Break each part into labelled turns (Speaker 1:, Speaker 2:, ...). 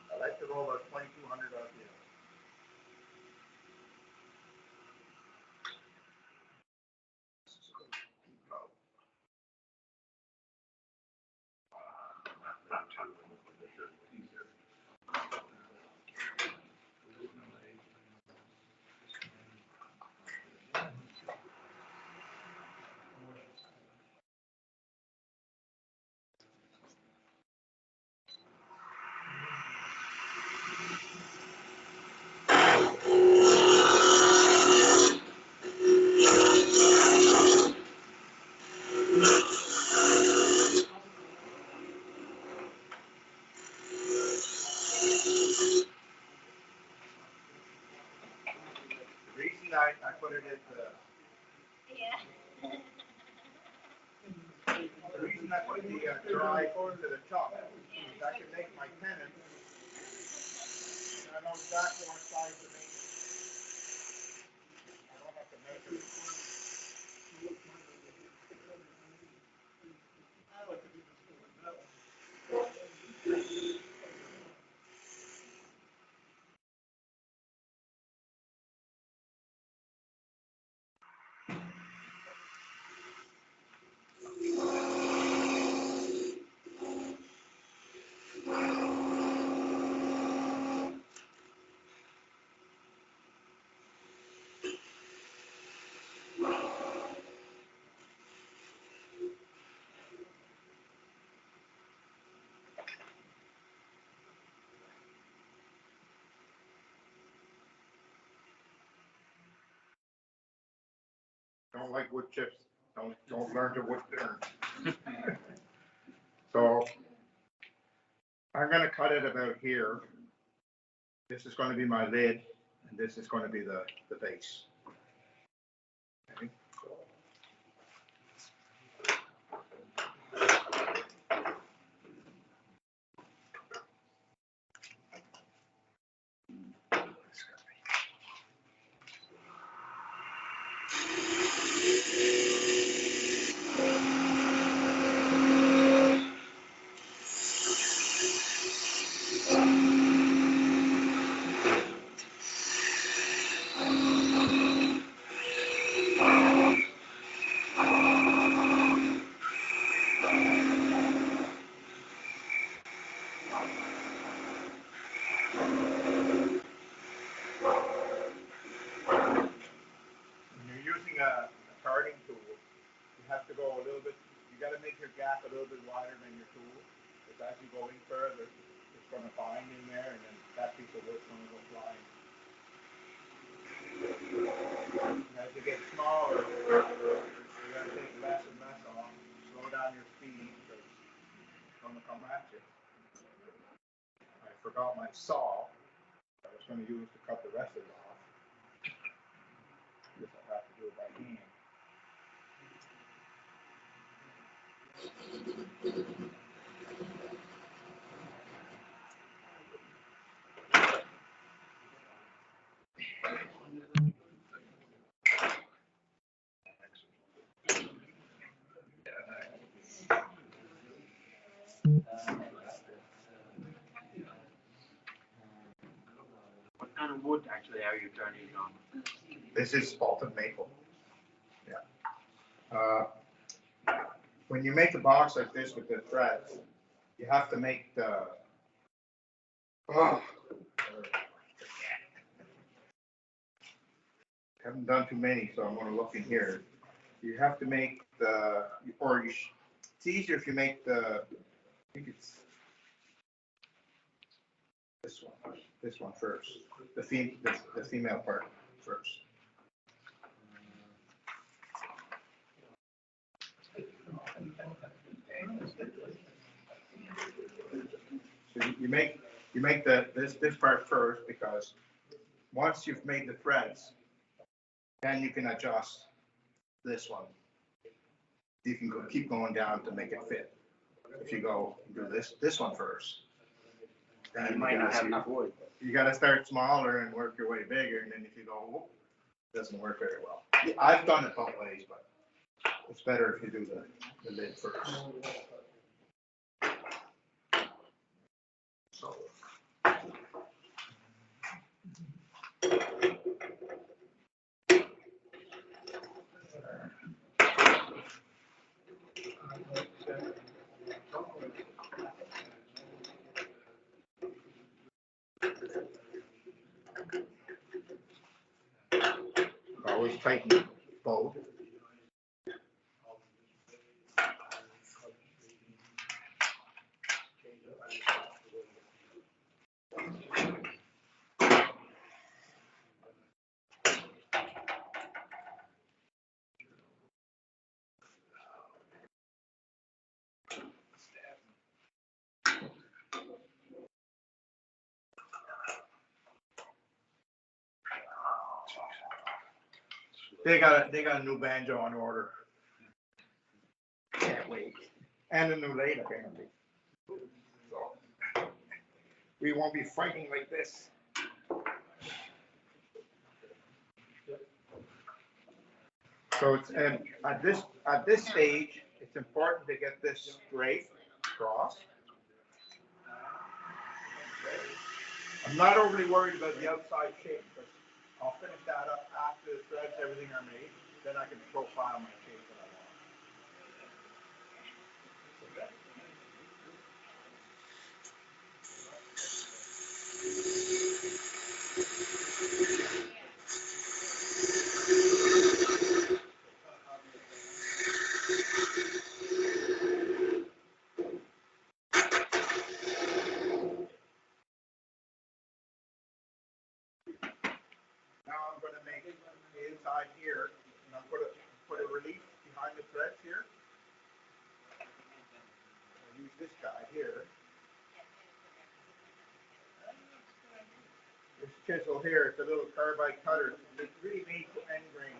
Speaker 1: I like to go about 2200 RPM. The reason I put it at the the reason I put the drive to the top is I can make my pennant and I know exactly what size to make it. I don't have to measure it. Don't like wood chips. Don't learn to wood turn. So I'm going to cut it about here. This is going to be my lid, and this is going to be the base. Okay. When you're using a carding tool, you have to go a little bit, you got to make your gap a little bit wider than your tool. Because as you go in further, it's going to bind in there, and then that piece of wood's going to go flying. And as you get smaller, you got to take less and less off. Slow down your speed because it's going to come at you. I forgot my saw. I was going to use to cut the rest of it off. Guess I'll have to do it by hand.
Speaker 2: What kind of wood actually are you turning it on?
Speaker 1: This is spalted maple. Yeah. When you make a box like this with the threads, you have to make the. Oh, haven't done too many, so I'm going to look in here. You have to make the, or you. It's easier if you make the. I think it's this one first. The female part first. So you make this part first, because once you've made the threads, then you can adjust this one. you can go, keep going down to make it fit. If you go do this one first.
Speaker 2: You
Speaker 1: then
Speaker 2: might not
Speaker 1: gotta
Speaker 2: have
Speaker 1: see-
Speaker 2: enough wood.
Speaker 1: You gotta start smaller and work your way bigger, and then if you go, whoop, it doesn't work very well. I've done it both ways, but it's better if you do the lid first. So. Always tighten both. They got a new banjo on order. Can't wait. And a new lathe apparently. So we won't be fighting like this. So it's and at this stage, it's important to get this straight across. I'm not overly worried about the outside shape, because I'll finish that up after the threads, everything are made. Then I can profile my shape that I want. Now I'm going to make the inside here, and I'll put a relief behind the threads here. I'll use this guy here. This chisel here, it's a little carbide cutter. It's really made for end grain.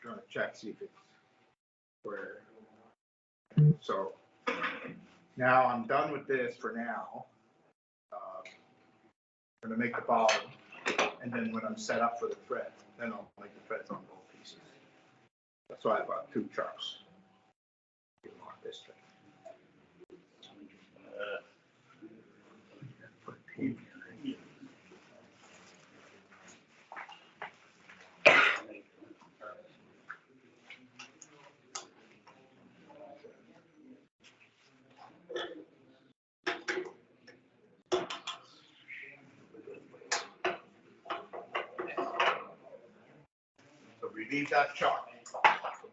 Speaker 1: gonna check, see if it's where. So now I'm done with this for now. I'm gonna make the bottom, and then when I'm set up for the thread, then I'll make the threads on both pieces. That's why I bought 2 chucks. You want this thing. So we leave that chuck, so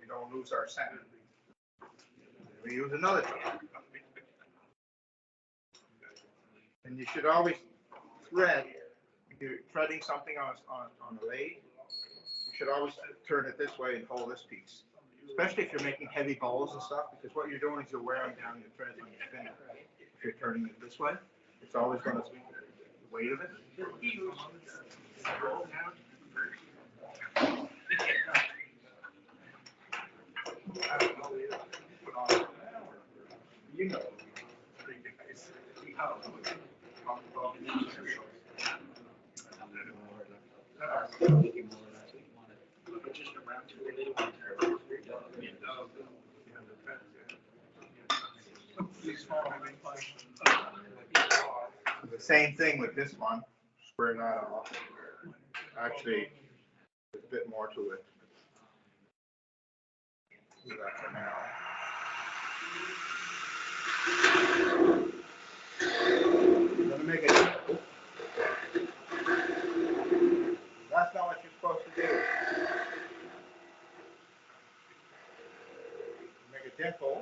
Speaker 1: we don't lose our center. We use another chuck. And you should always thread, if you're threading something on a lathe, you should always turn it this way and hold this piece. Especially if you're making heavy bowls and stuff, because what you're doing is you're wearing down your threads on your spinner. If you're turning it this way, it's always going to the weight of it. You know. The same thing with this one, square that off. Actually, there's a bit more to it. Do that for now. I'm gonna make it. That's not what you're supposed to do. Make a dimple.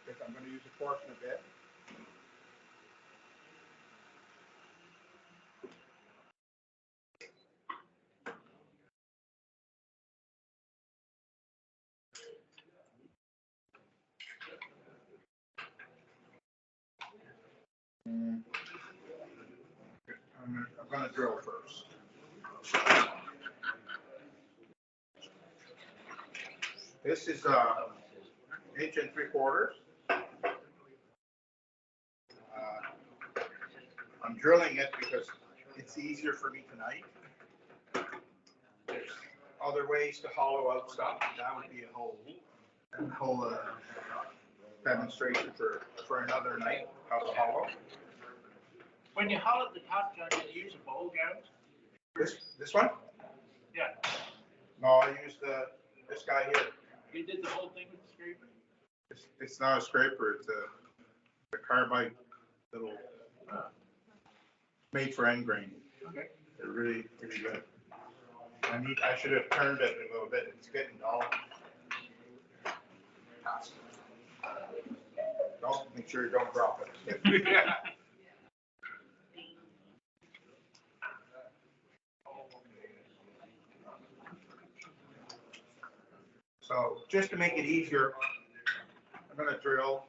Speaker 1: Because I'm going to use a portion of it. I'm going to drill first. This is 1 3/4 inches. I'm drilling it because it's easier for me tonight. There's other ways to hollow out stuff. That would be a whole demonstration for another night, how to hollow.
Speaker 2: When you hollow the top, John, did you use a bowl gouge?
Speaker 1: This one?
Speaker 2: Yeah.
Speaker 1: No, I used this guy here.
Speaker 2: You did the whole thing with the scraper?
Speaker 1: It's not a scraper. It's a carbide little made for end grain.
Speaker 2: Okay.
Speaker 1: They're really good. I should have turned it a little bit. It's getting dull. Don't make sure you don't drop it.
Speaker 2: Yeah.
Speaker 1: So just to make it easier, I'm going to drill.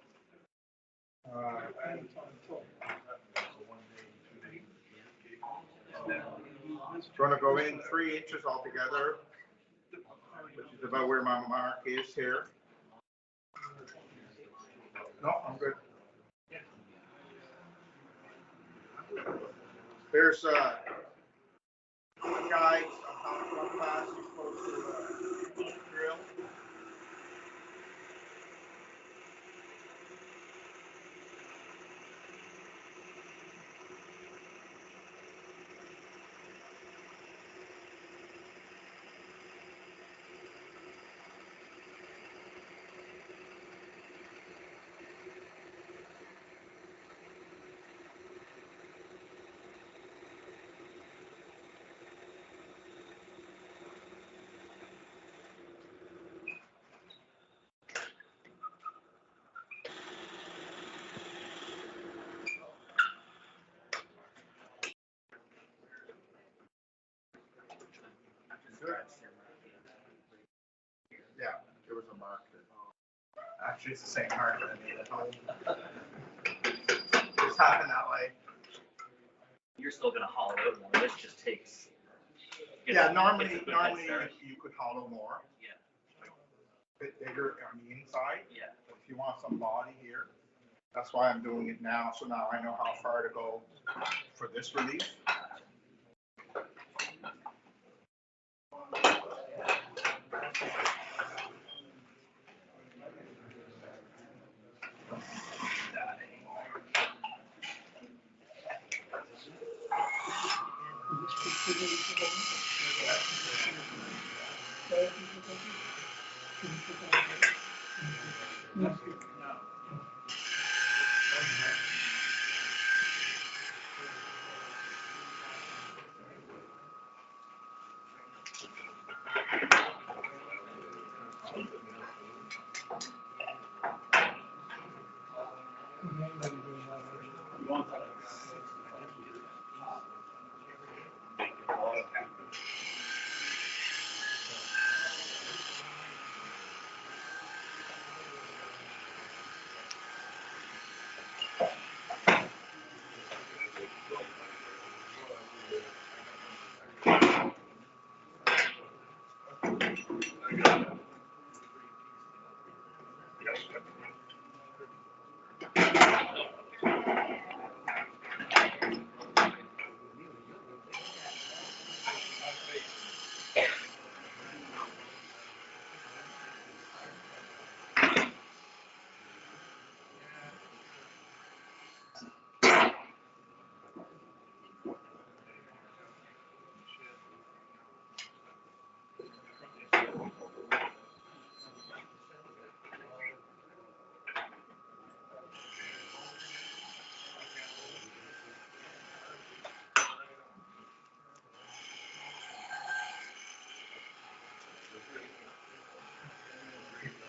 Speaker 1: It's going to go in 3 inches altogether, which is about where my mark is here. No, I'm good. There's guides on how fast you're supposed to drill. Yeah, there was a mark there. Actually, it's the same mark that I made at home. It's happened that way.
Speaker 3: You're still gonna hollow out more. This just takes
Speaker 1: Yeah,
Speaker 2: It's
Speaker 1: normally,
Speaker 2: a good head
Speaker 1: normally
Speaker 2: start.
Speaker 1: you could hollow more,
Speaker 2: Yeah,
Speaker 1: bit bigger on the inside.
Speaker 2: yeah.
Speaker 1: If you want some body here, that's why I'm doing it now, so now I know how far to go for this relief.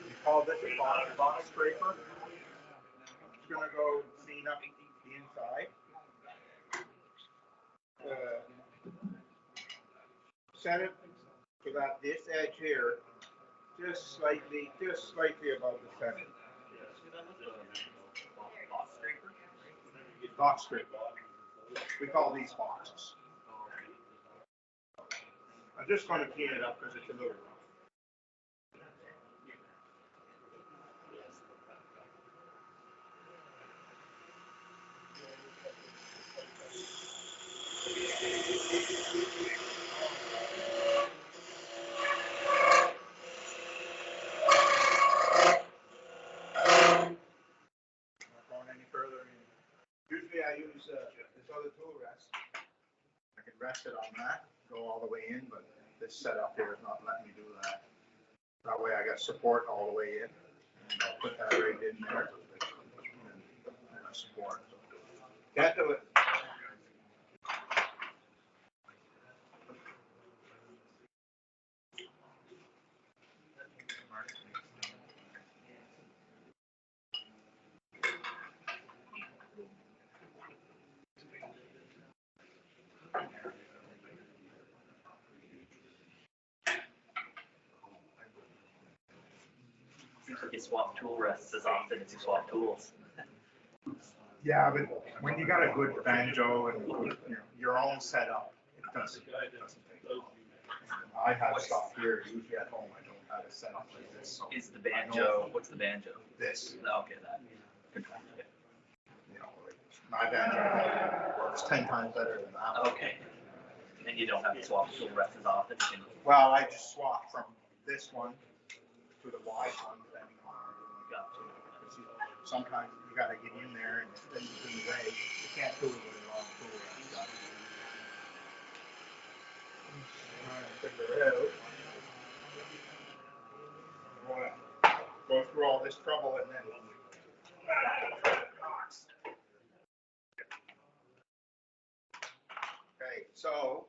Speaker 1: We call this a box scraper. It's gonna go clean up the inside. Set it so that this edge here, just slightly above the center. Box scraper. We call these boxes. I'm just gonna clean it up because it's a little rough. Not going any further. Usually I use this other tool rest. I can rest it on that, go all the way in, but this setup here is not letting me do that. That way I got support all the way in. And I'll put that right in there. And a support. Can't do it.
Speaker 2: You swap tool rests as often as you swap tools.
Speaker 1: Yeah, but when you got a good banjo and your own setup, it doesn't take long. I have stuff here usually at home. I don't have a setup like this. So
Speaker 2: Is the banjo, what's the banjo?
Speaker 1: this,
Speaker 2: Okay, that. Good.
Speaker 1: you know, like my banjo works 10 times better than that one.
Speaker 2: Okay. And you don't have to swap tool rests as often. You can
Speaker 1: Well, I just swap from this one to the wide one, depending on how you're doing it. Because sometimes you gotta get in there and then it's in the way. You can't do it with a long tool. Figure it out. I wanna go through all this trouble and then. Okay, so.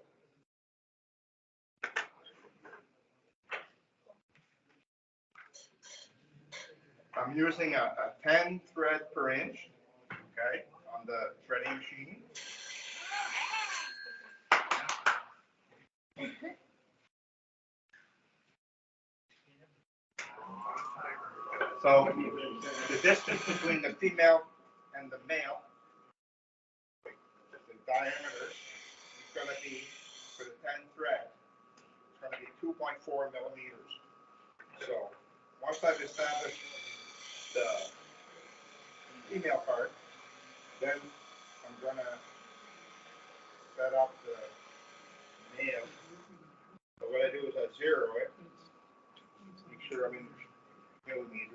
Speaker 1: I'm using a 10 thread per inch, okay, on the threading machine. So the distance between the female and the male, the diameter is going to be for the 10 thread 2.4 millimeters. So once I've established the email card, then I'm gonna set up the mail. So what I do is I zero it, make sure I'm in millimeters.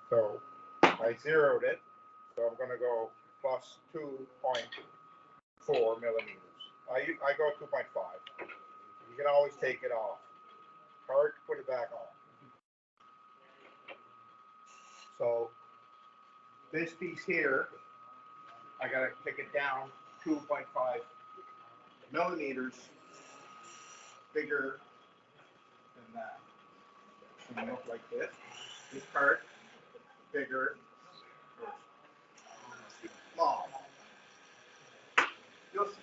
Speaker 1: So I zeroed it, so I'm gonna go plus 2.4 millimeters. I go 2.5. You can always take it off. Hard to put it back on. So this piece here, I gotta take it down 2.5 millimeters bigger than that. It's gonna look like this. This part bigger or small. You'll see.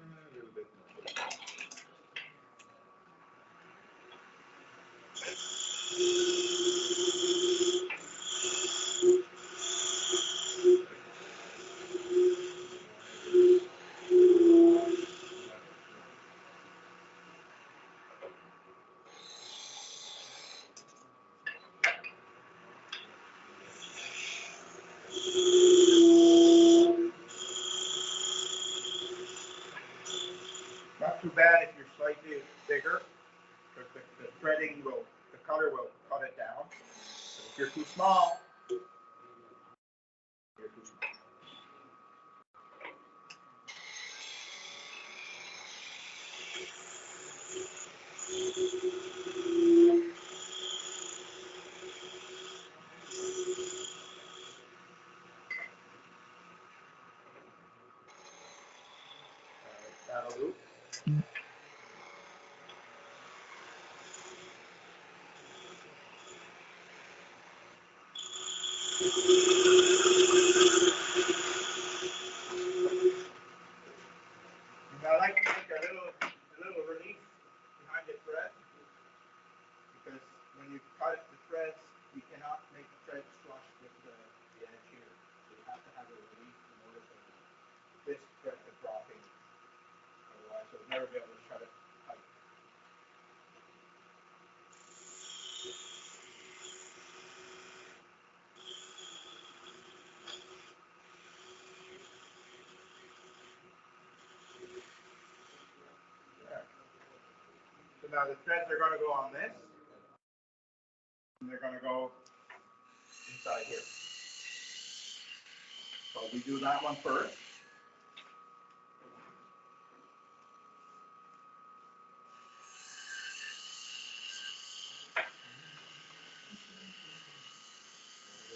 Speaker 1: A little bit more. Not too bad if you're slightly bigger, because the threading will, the cutter will cut it down. But if you're too small, you're too small. That'll do. And I like to make a little relief behind the thread, because when you cut the threads, you cannot make the threads flush with the edge here. So you have to have a relief in order for this thread to drop in. Otherwise, you'll never be able to cut it tight. There. So now the threads are going to go on this, and they're going to go inside here. So we do that one first.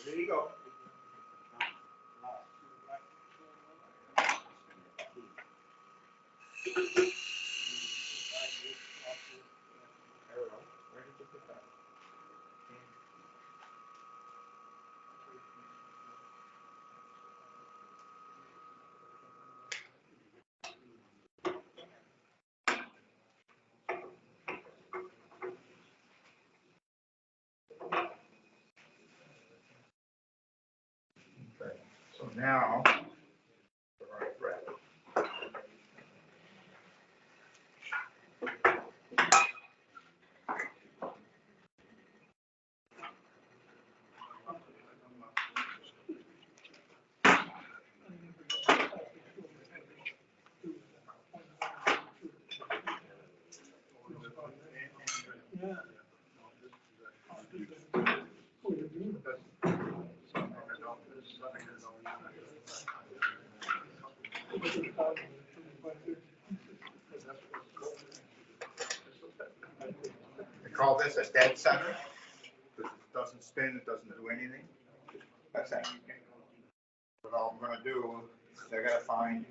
Speaker 1: There you go. Arrow. Where did you put that? Okay. So now we're going to thread. this a dead center, because it doesn't spin, it doesn't do anything. That's it. But all I'm gonna do is I gotta find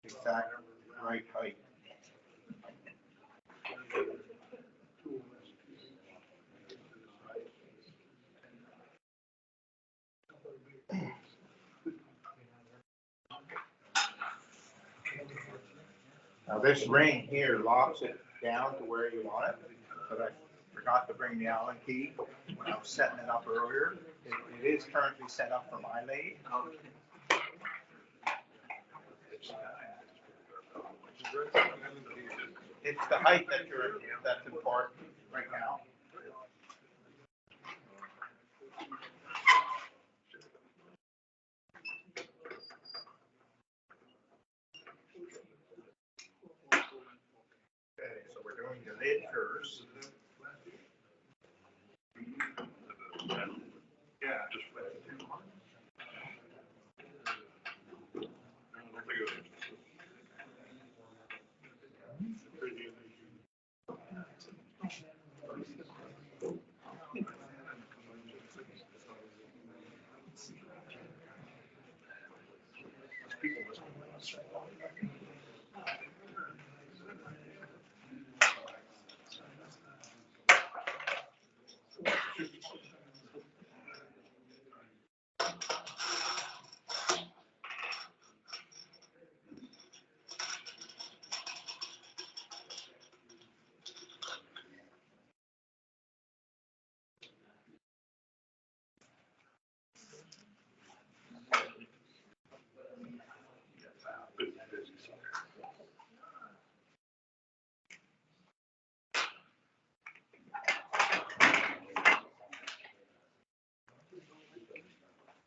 Speaker 1: the exact right height. Now this ring here locks it down to where you want it, but I forgot to bring the Allen key when I was setting it up earlier. It is currently set up for my lathe. It's the height that's important right now. Okay, so we're doing the lid first. Yeah, just.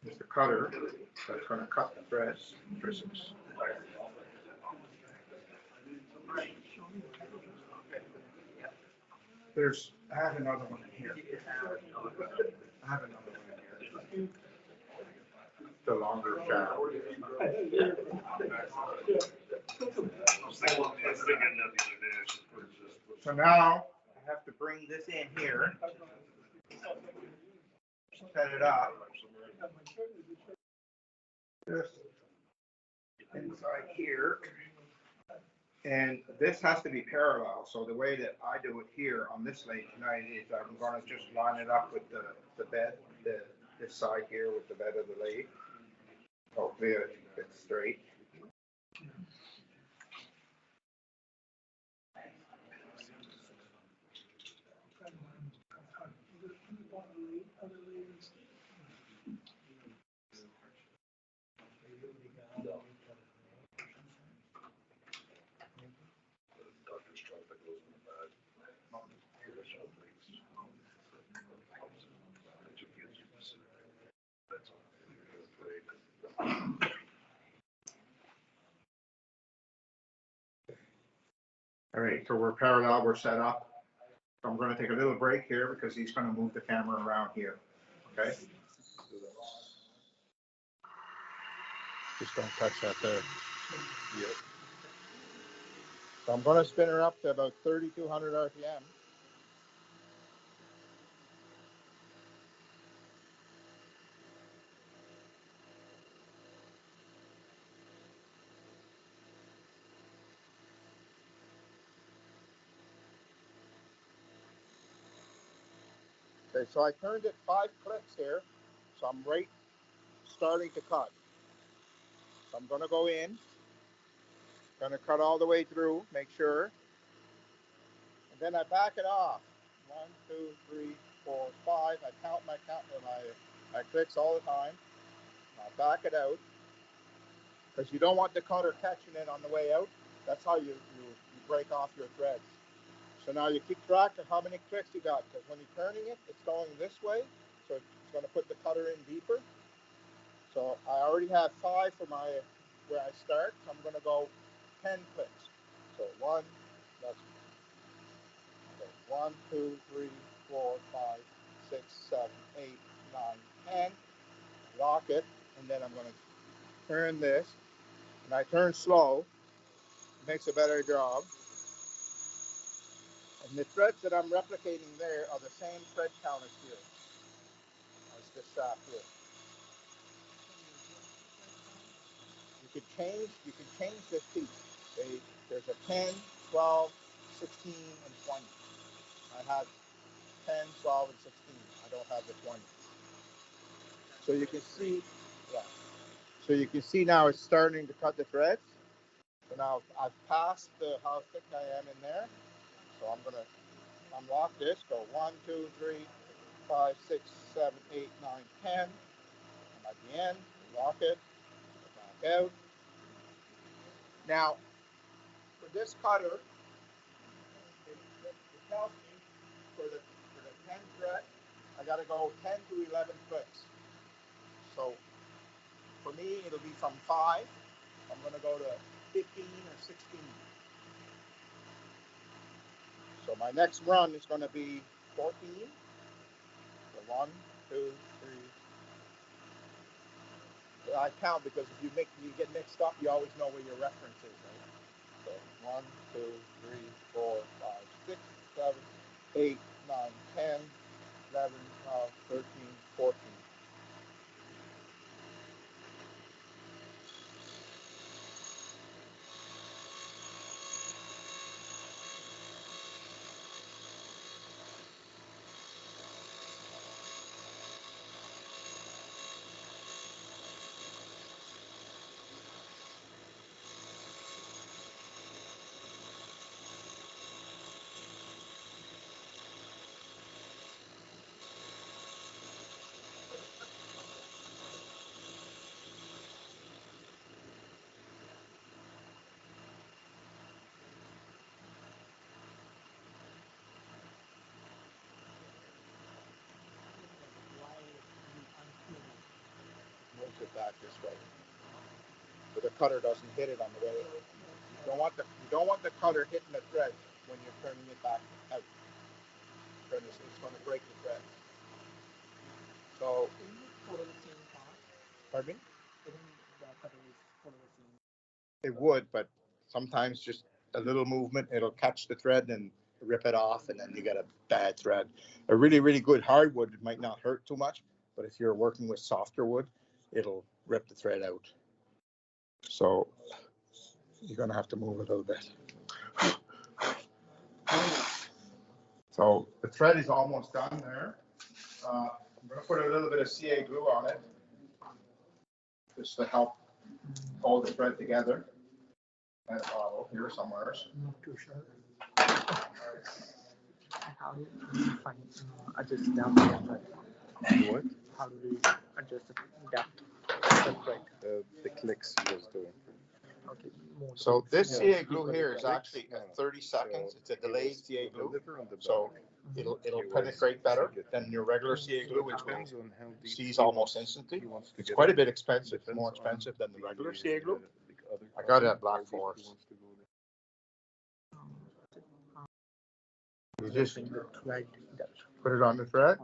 Speaker 1: It's the cutter that's going to cut the threads. I have another one in here. I have another one in here. The longer shaft. So now I have to bring this in here, set it up. This inside here. And this has to be parallel. So the way that I do it here on this lathe tonight is I'm going to just line it up with the bed, this side here with the bed of the lathe. Hopefully it's straight. All right, so we're parallel, we're set up. So I'm going to take a little break here because he's going to move the camera around here. Okay? Just don't touch that there. Yep. So I'm going to spin her up to about 3,200 RPM. Okay, so I turned it 5 clicks here, so I'm right starting to cut. So I'm going to go in, going to cut all the way through, make sure, and then I back it off. 1, 2, 3, 4, 5. I count my clicks all the time. I'll back it out because you don't want the cutter catching it on the way out. That's how you break off your threads. So now you keep track of how many clicks you got, because when you're turning it, it's going this way, so it's going to put the cutter in deeper. So I already have 5 for where I start, so I'm going to go 10 clicks. So 1, 2, 3, 4, 5, 6, 7, 8, 9, 10. Lock it, and then I'm going to turn this, and I turn slow. It makes a better job. And the threads that I'm replicating there are the same thread count as here, as this shaft here. You could change this piece. There's a 10, 12, 16, and 20. I have 10, 12, and 16. I don't have the 20. So you can see, yeah. So you can see now it's starting to cut the threads. So now I've passed how thick I am in there. So I'm gonna unlock this. Go 1, 2, 3, 5, 6, 7, 8, 9, 10. And at the end, lock it, back out. Now, for this cutter, it tells me for the 10 thread, I gotta go 10 to 11 clicks. So for me, it'll be from 5. I'm gonna go to 15 or 16. So my next run is gonna be 14. So 1, 2, 3. I count because if you get mixed up, you always know where your reference is, right? So 1, 2, 3, 4, 5, 6, 7, 8, 9, 10, 11, 12, 13, 14. Moves it back this way, so the cutter doesn't hit it on the way. You don't want the cutter hitting the thread when you're turning it back out. It's going to break the thread. So, pardon me? It would, but sometimes just a little movement, it'll catch the thread and rip it off, and then you get a bad thread. A really, really good hardwood, it might not hurt too much, but if you're working with softer wood, it'll rip the thread out. So you're going to have to move a little bit. So the thread is almost done there. I'm going to put a little bit of CA glue on it, just to help hold the thread together. And a bottle here somewhere.
Speaker 3: Not too sure. How do you find adjust depth?
Speaker 4: What?
Speaker 3: How do we adjust the depth? That's right.
Speaker 4: The clicks he was doing.
Speaker 3: Okay. More
Speaker 1: So this
Speaker 3: clicks.
Speaker 1: CA glue here is actually at 30 seconds. It's a delayed CA glue. So it'll penetrate better than your regular CA glue, which will seize almost instantly. It's quite a bit expensive, more expensive than the regular CA glue. I got it at Black Forest. You just
Speaker 3: The thread depth.
Speaker 1: put it on the thread.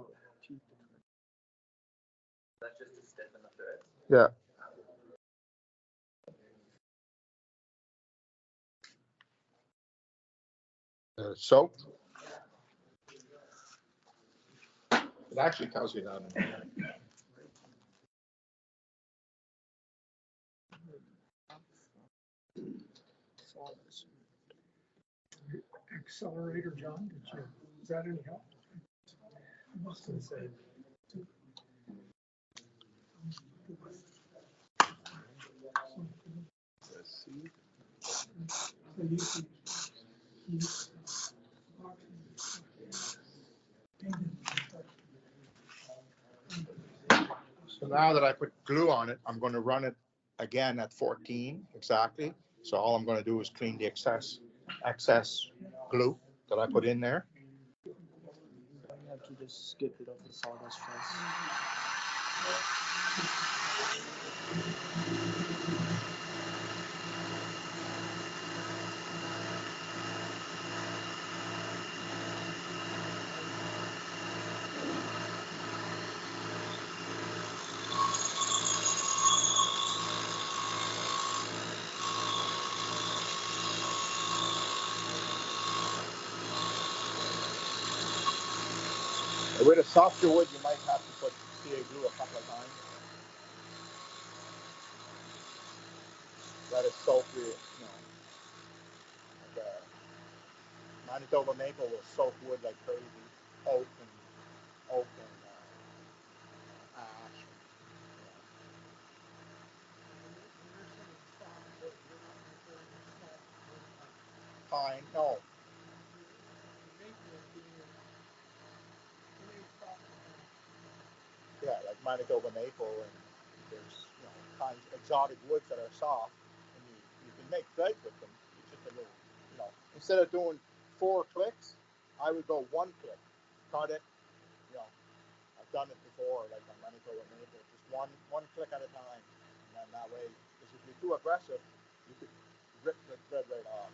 Speaker 3: That's just a step in the thread.
Speaker 1: Yeah. Soap. It actually tells you that in there.
Speaker 5: Accelerator, John, is that any help? I must have said.
Speaker 1: So now that I put glue on it, I'm going to run it again at 14 exactly. So all I'm going to do is clean the excess glue that I put in there.
Speaker 3: You have to just get rid of the sawdust first.
Speaker 6: With a softer wood, you might have to put PA glue a couple of times. Let it soak the, the Manitoba maple will soak wood like crazy. Oak and ash. Pine, no. Yeah, like Manitoba maple, and there's kinds exotic woods that are soft, and you can make thread with them. It's just a little, instead of doing 4 clicks, I would go 1 click, cut it. I've done it before, like on Manitoba maple, just one click at a time, and then that way, because if you're too aggressive, you could rip the thread right off.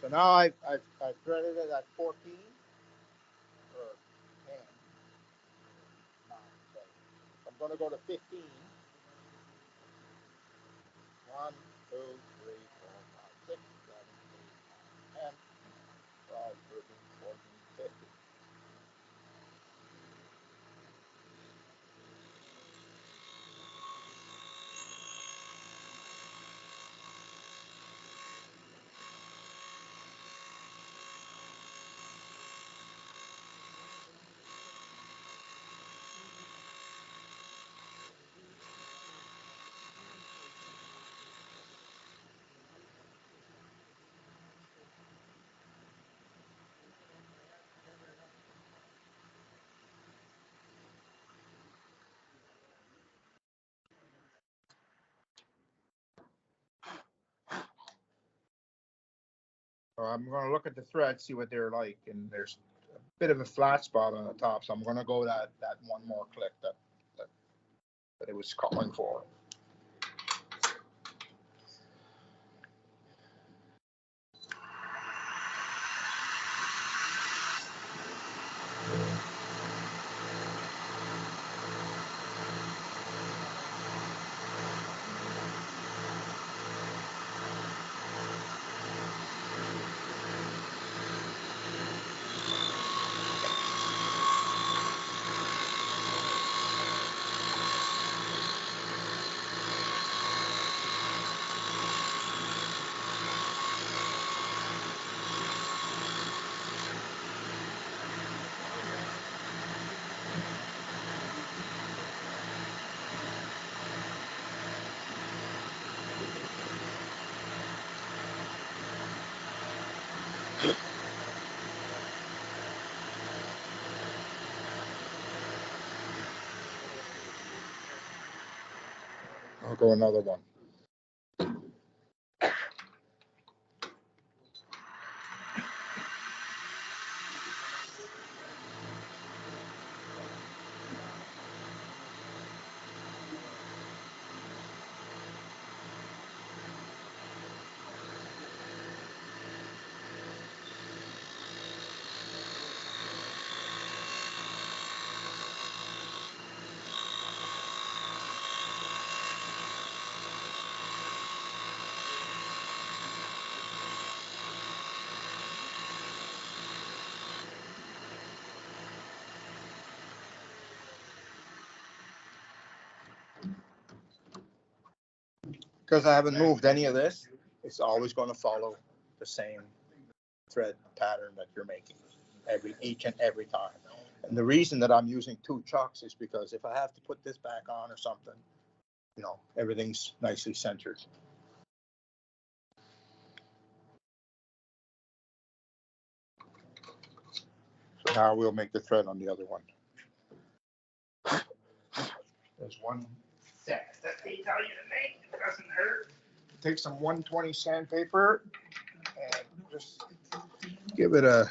Speaker 6: So now I've threaded it at 14 or 10. I'm going to go to 15. 1, 2, 3, 4, 5, 6, 7, 8, 9, 10, 12, 13, 14, 15.
Speaker 1: So I'm going to look at the thread, see what they're like, and there's a bit of a flat spot on the top, so I'm going to go that one more click that it was calling for. I'll go another one. Because I haven't moved any of this, it's always going to follow the same thread pattern that you're making each and every time. And the reason that I'm using 2 chucks is because if I have to put this back on or something, everything's nicely centered. So now we'll make the thread on the other one. There's one set that they tell you to make. It doesn't hurt. Take some 120 sandpaper and just give it a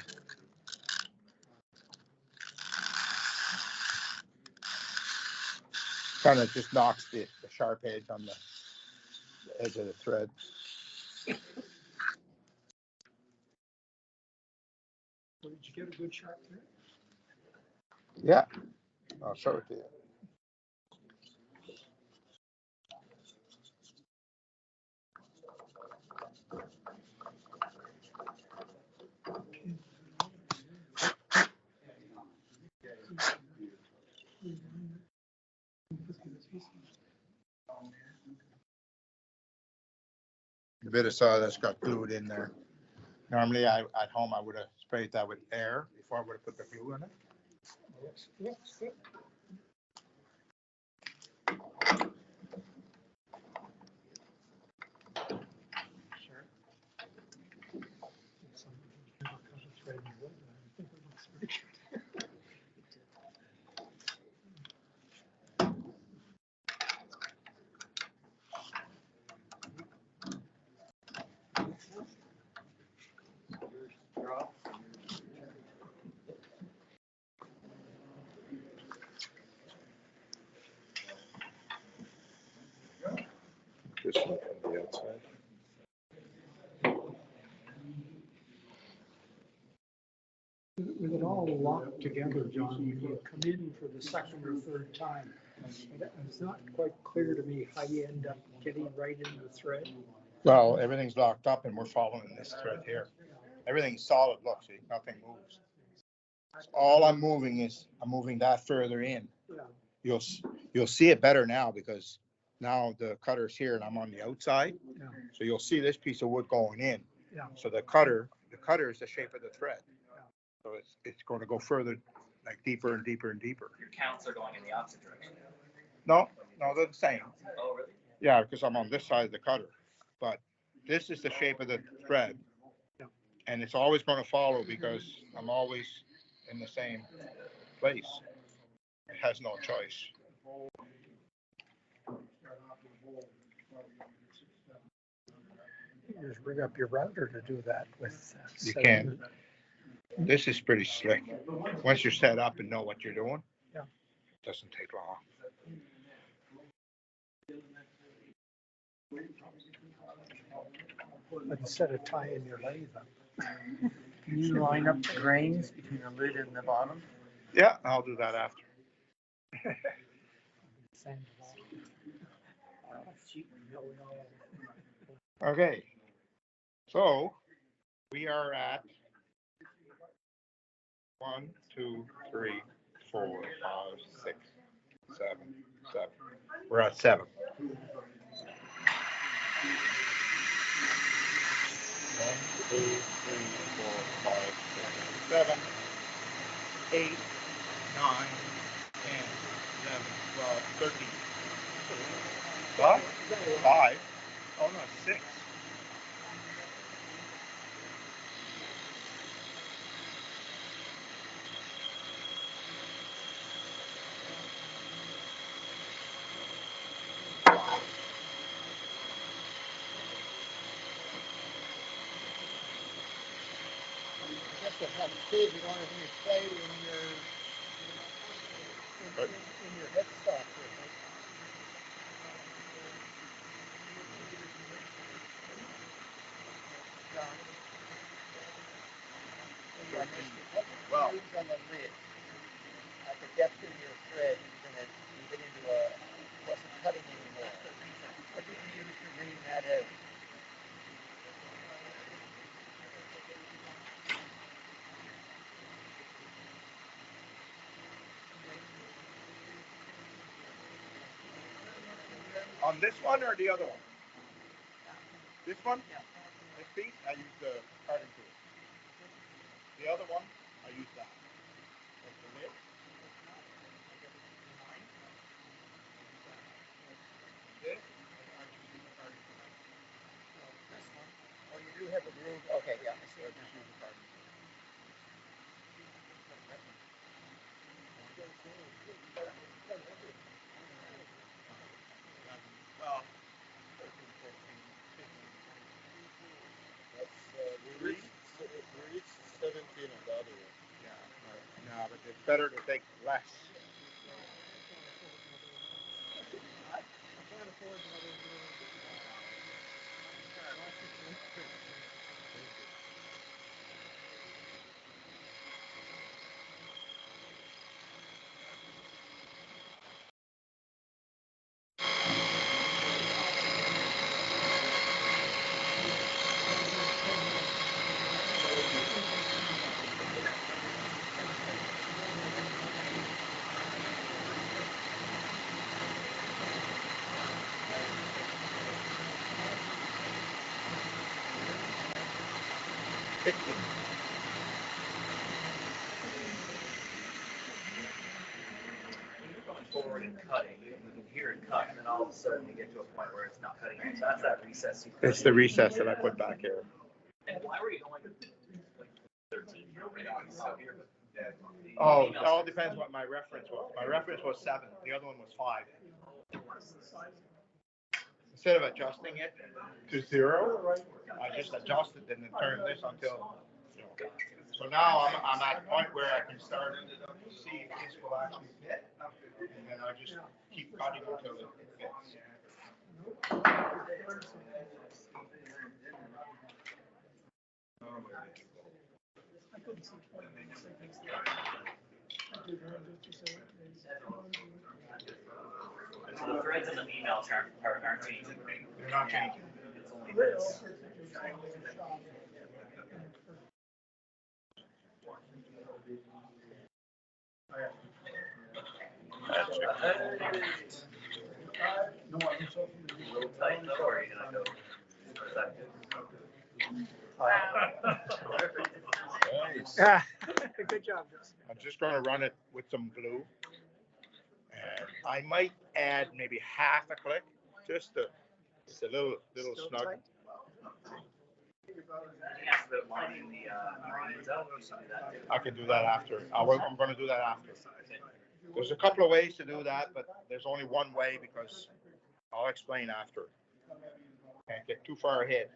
Speaker 1: kind of just knocks the sharp edge on the edge of the thread.
Speaker 5: So did you get a good shot there?
Speaker 1: Yeah, I'll show it to you. A bit of sawdust got glued in there. Normally, at home, I would have sprayed that with air before I would have put the glue in it.
Speaker 5: Looks good. Some never cut a thread in wood, and I think it looks pretty good.
Speaker 4: This one from the outside.
Speaker 5: With it all locked together, John, when you come in for the second or third time, it's not quite clear to me how you end up getting right in the thread.
Speaker 1: Well, everything's locked up and we're following this thread here. Everything's solid, look, see, nothing moves. All I'm moving is, I'm moving that further in.
Speaker 5: Yeah.
Speaker 1: You'll see it better now because now the cutter's here and I'm on the outside.
Speaker 5: Yeah.
Speaker 1: So you'll see this piece of wood going in.
Speaker 5: Yeah.
Speaker 1: So the cutter is the shape of the thread. So it's going to go further, like deeper and deeper and deeper.
Speaker 7: Your counts are going in the opposite direction.
Speaker 1: No, they're the same.
Speaker 7: Oh, really?
Speaker 1: Yeah, because I'm on this side of the cutter. But this is the shape of the thread. And it's always going to follow because I'm always in the same place. It has no choice.
Speaker 5: You just rig up your router to do that with.
Speaker 1: You can. This is pretty slick. Once you're set up and know what you're doing,
Speaker 5: Yeah.
Speaker 1: it doesn't take long.
Speaker 5: But instead of tying your lathe up.
Speaker 3: Can you line up the grains between the lid and the bottom?
Speaker 1: Yeah, I'll do that after.
Speaker 5: Sand it off.
Speaker 1: Okay. So we are at 1, 2, 3, 4, 5, 6, 7, 7. We're at 7. 1, 2, 3, 4, 5, 6, 7, 8, 9, 10, 11, 12, 13. What? 5? Oh no, 6.
Speaker 6: Just to have kids, you don't have any play in your headstock.
Speaker 7: Well,
Speaker 6: on the lid, at the depth of your thread, you're gonna get into wasn't cutting anymore. What did you use to ream that out?
Speaker 1: On this one or the other one? This one? This piece, I use the cutting tool. The other one, I use that. That's the lid. This, I use the cutting tool.
Speaker 6: This one? Oh, you do have a groove. Okay, yeah, I see.
Speaker 1: I just use the cutting tool. Well, 13, 14, 15.
Speaker 6: That's, we reached 17 on the other one.
Speaker 1: Yeah, no, but it's better to take less.
Speaker 7: You're going forward and cutting, you can hear it cut, and then all of a sudden you get to a point where it's not cutting. So that's that recess.
Speaker 1: It's the recess that I put back here.
Speaker 7: And why were you going like 13 out here?
Speaker 1: Oh, it all depends what my reference was. My reference was 7, the other one was 5. Instead of adjusting it to 0, I just adjusted and then turned this until, you know. So now I'm at a point where I can start to see if this will actually fit. And then I just keep cutting until it fits.
Speaker 7: So the threads and the emails aren't changing.
Speaker 1: They're not changing.
Speaker 7: It's only this. A little tight though, or are you gonna go?
Speaker 4: Nice.
Speaker 5: Yeah, good job, Justin.
Speaker 1: I'm just going to run it with some glue. And I might add maybe half a click, just to, it's a little
Speaker 5: Still
Speaker 1: snug.
Speaker 5: tight?
Speaker 7: You asked about lining the greens out, you can do that too.
Speaker 1: I can do that after. I'm going to do that after. There's a couple of ways to do that, but there's only one way because I'll explain after. Can't get too far ahead.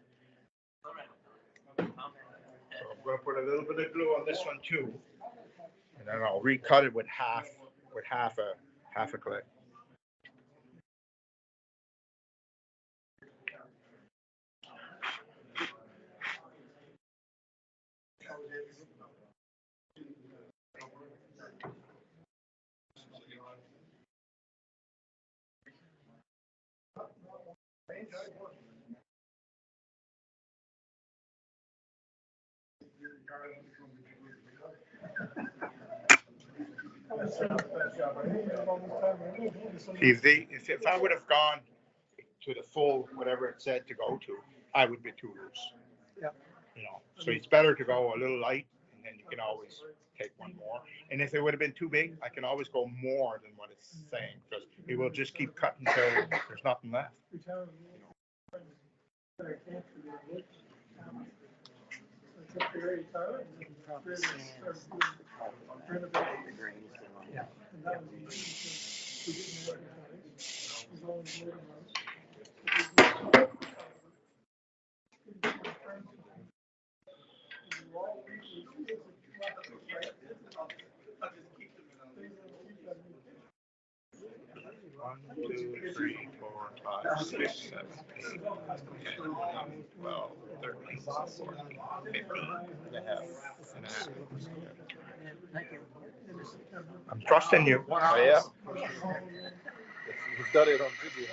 Speaker 1: So I'm going to put a little bit of glue on this one too, and then I'll recut it with half a click. If I would have gone to the full, whatever it said to go to, I would be too loose.
Speaker 5: Yeah.
Speaker 1: You know, so it's better to go a little light, and then you can always take one more. And if it would have been too big, I can always go more than what it's saying, because it will just keep cutting until there's nothing left.
Speaker 3: Probably sands the grains down.
Speaker 5: Yeah.
Speaker 1: One, 2, 3, 4, 5, 6, 7, 8, 9, 10, 11, 12, 13, 14, 15 and a half.
Speaker 3: Thank you.
Speaker 1: I'm trusting you.
Speaker 4: Oh, yeah. You've got it on video.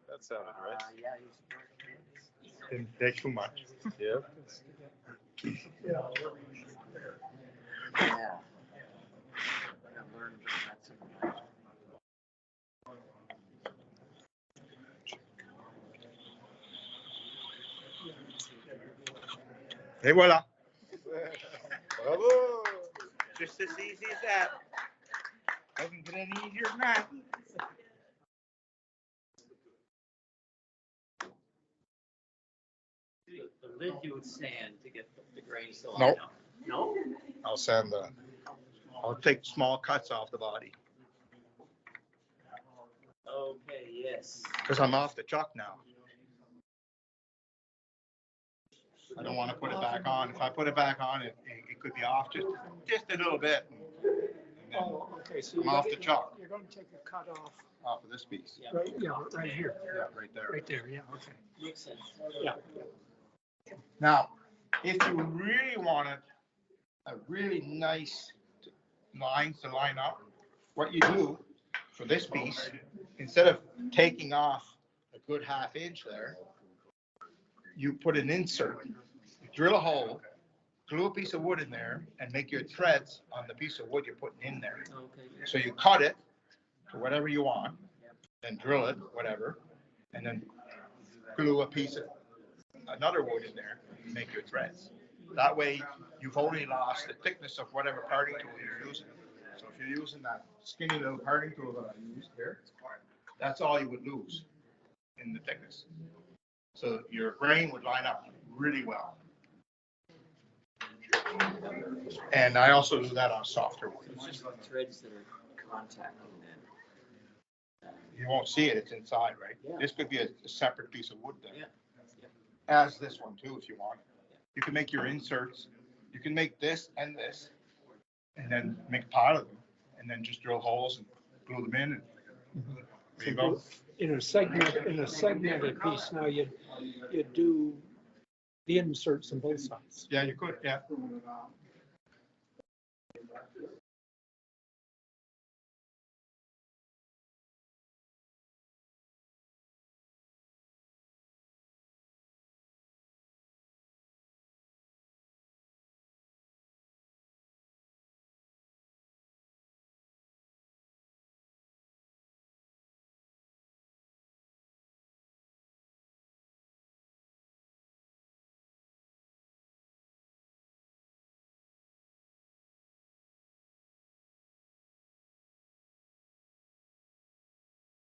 Speaker 4: That sounded right.
Speaker 3: Yeah,
Speaker 1: Didn't take too much.
Speaker 4: Yeah.
Speaker 3: yeah. I learned that some.
Speaker 1: Hey, voila.
Speaker 4: Bravo.
Speaker 1: Just as easy as that. Doesn't get any easier than that.
Speaker 2: The lid you would sand to get the grains to
Speaker 1: Nope.
Speaker 2: line up. No?
Speaker 4: I'll sand that.
Speaker 1: I'll take small cuts off the body
Speaker 2: Okay, yes.
Speaker 1: because I'm off the chuck now. I don't want to put it back on. If I put it back on, it could be off just a little bit. And then
Speaker 5: Oh, okay, so
Speaker 1: I'm off the chalk.
Speaker 5: you're gonna take a cut
Speaker 1: off of this piece.
Speaker 5: right, yeah, right here,
Speaker 1: Yeah, right there.
Speaker 5: right there, yeah, okay.
Speaker 3: Makes sense.
Speaker 5: Yeah.
Speaker 1: Now, if you really wanted a really nice lines to line up, what you do for this piece, instead of taking off a good half inch there, you put an insert, drill a hole, glue a piece of wood in there, and make your threads on the piece of wood you're putting in there.
Speaker 3: Okay.
Speaker 1: So you cut it to whatever you want, then drill it, whatever, and then glue a piece of another wood in there, and make your threads. That way, you've only lost the thickness of whatever parting tool you're using. So if you're using that skinny little parting tool that I used here, that's all you would lose in the thickness. So your grain would line up really well. And I also do that on softer wood.
Speaker 3: It's just the threads that are contacting then.
Speaker 1: You won't see it, it's inside, right?
Speaker 3: Yeah.
Speaker 1: This could be a separate piece of wood there.
Speaker 3: Yeah.
Speaker 1: As this one too, if you want. You can make your inserts, you can make this, and then make a pile of them, and then just drill holes and glue them in, and there you go.
Speaker 5: In a segmented piece, now you'd do the inserts on both sides.
Speaker 1: Yeah, you could, yeah.